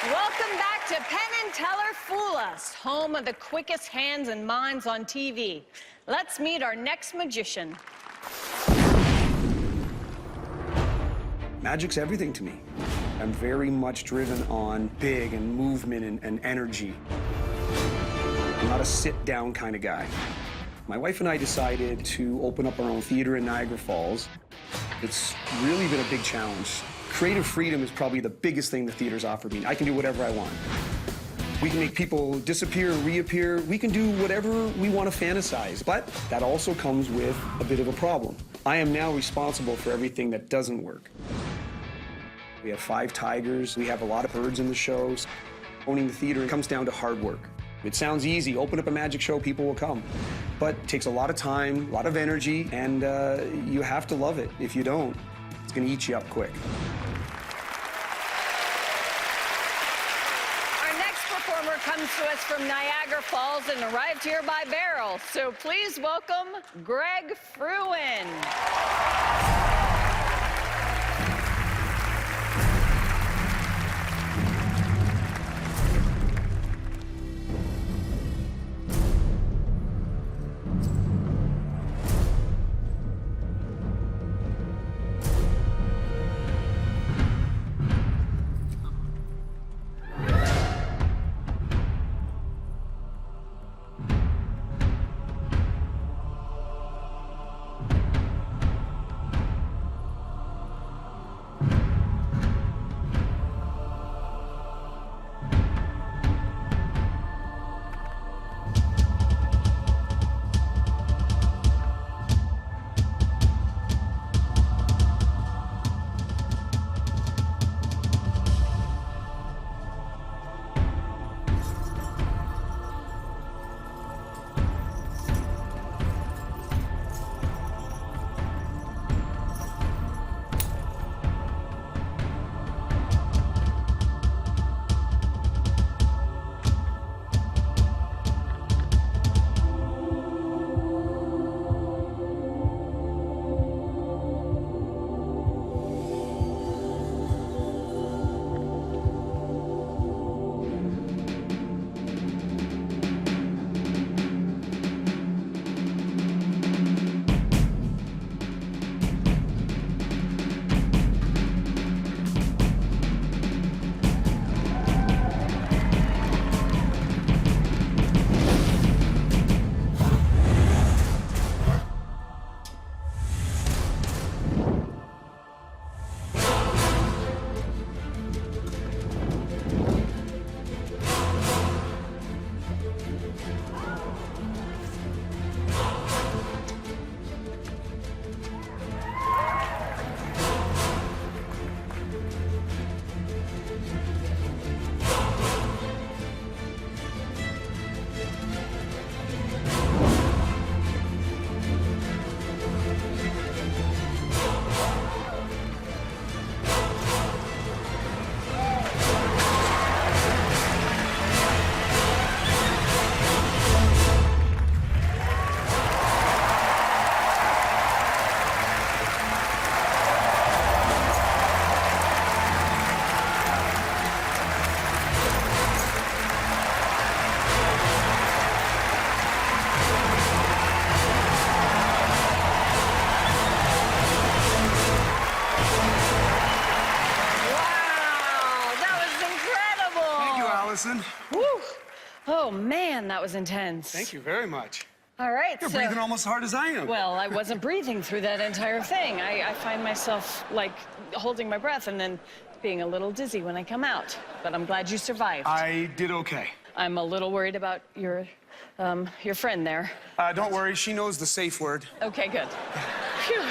Welcome back to Penn and Teller Fool Us, home of the quickest hands and minds on TV. Let's meet our next magician. Magic's everything to me. I'm very much driven on big and movement and energy. I'm not a sit-down kind of guy. My wife and I decided to open up our own theater in Niagara Falls. It's really been a big challenge. Creative freedom is probably the biggest thing the theater's offered me. I can do whatever I want. We can make people disappear, reappear. We can do whatever we want to fantasize. But that also comes with a bit of a problem. I am now responsible for everything that doesn't work. We have 5 tigers. We have a lot of birds in the shows. Owning the theater comes down to hard work. It sounds easy. Open up a magic show, people will come. But it takes a lot of time, a lot of energy, and you have to love it. If you don't, it's going to eat you up quick. Our next performer comes to us from Niagara Falls and arrived here by barrel. So please welcome Greg Frewin. Alyson. Woo! Oh, man, that was intense. Thank you very much. All right, You're breathing almost as hard as I am. Well, I wasn't breathing through that entire thing. I find myself, like, holding my breath and then being a little dizzy when I come out. But I'm glad you survived. I did okay. I'm a little worried about your friend there. Don't worry, she knows the safe word. Okay, good. Phew.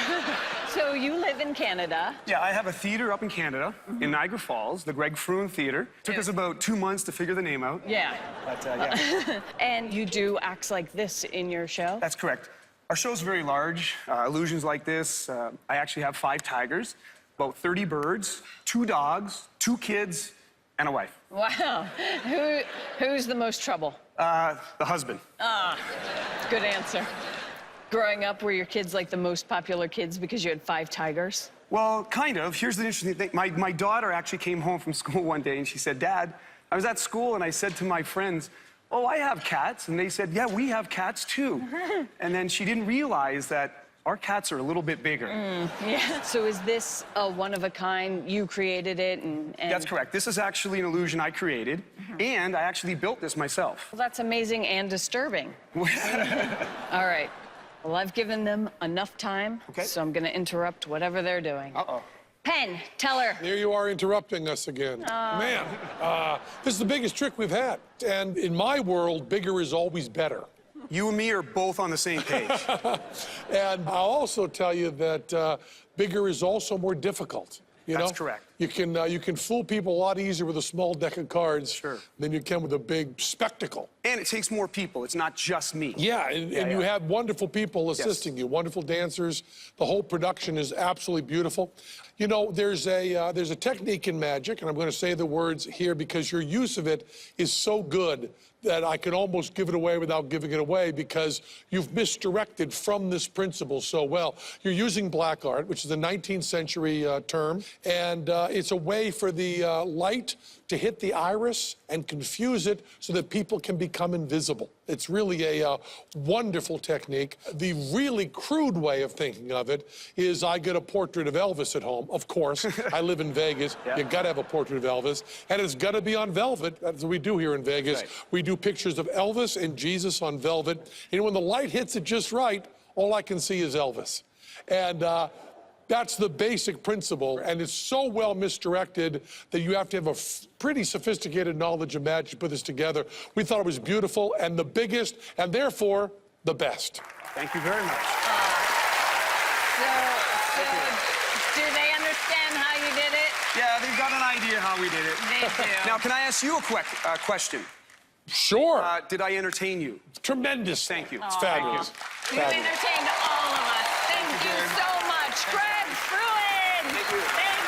So you live in Canada. Yeah, I have a theater up in Canada, in Niagara Falls, the Greg Frewin Theater. Took us about 2 months to figure the name out. Yeah. But, yeah. And you do acts like this in your show? That's correct. Our show's very large, illusions like this. I actually have 5 tigers, about 30 birds, 2 dogs, 2 kids, and a wife. Wow. Who's the most trouble? The husband. Ah, good answer. Growing up, were your kids like the most popular kids because you had 5 tigers? Well, kind of. Here's the interesting thing. My daughter actually came home from school one day and she said, Dad, I was at school and I said to my friends, oh, I have cats. And they said, yeah, we have cats too. And then she didn't realize that our cats are a little bit bigger. Yeah. So is this a one-of-a-kind? You created it and... That's correct. This is actually an illusion I created, and I actually built this myself. Well, that's amazing and disturbing. All right. Well, I've given them enough time, so I'm going to interrupt whatever they're doing. Uh-oh. Penn, Teller. There you are interrupting us again. Man, this is the biggest trick we've had. And in my world, bigger is always better. You and me are both on the same page. And I'll also tell you that bigger is also more difficult. That's correct. You can fool people a lot easier with a small deck of cards than you can with a big spectacle. And it takes more people. It's not just me. Yeah, and you have wonderful people assisting you, wonderful dancers. The whole production is absolutely beautiful. You know, there's a technique in magic, and I'm going to say the words here because your use of it is so good that I can almost give it away without giving it away because you've misdirected from this principle so well. You're using black art, which is a 19th century term, and it's a way for the light to hit the iris and confuse it so that people can become invisible. It's really a wonderful technique. The really crude way of thinking of it is I get a portrait of Elvis at home. Of course, I live in Vegas. You got to have a portrait of Elvis, and it's got to be on velvet. That's what we do here in Vegas. We do pictures of Elvis and Jesus on velvet, and when the light hits it just right, all I can see is Elvis. And that's the basic principle, and it's so well misdirected that you have to have a pretty sophisticated knowledge of magic to put this together. We thought it was beautiful and the biggest, and therefore, the best. Thank you very much. So do they understand how you did it? Yeah, they've got an idea how we did it. They do. Now, can I ask you a question? Sure. Did I entertain you? Tremendous. Thank you. It's fabulous. You've entertained all of us. Thank you so much. Greg Frewin. Thank you.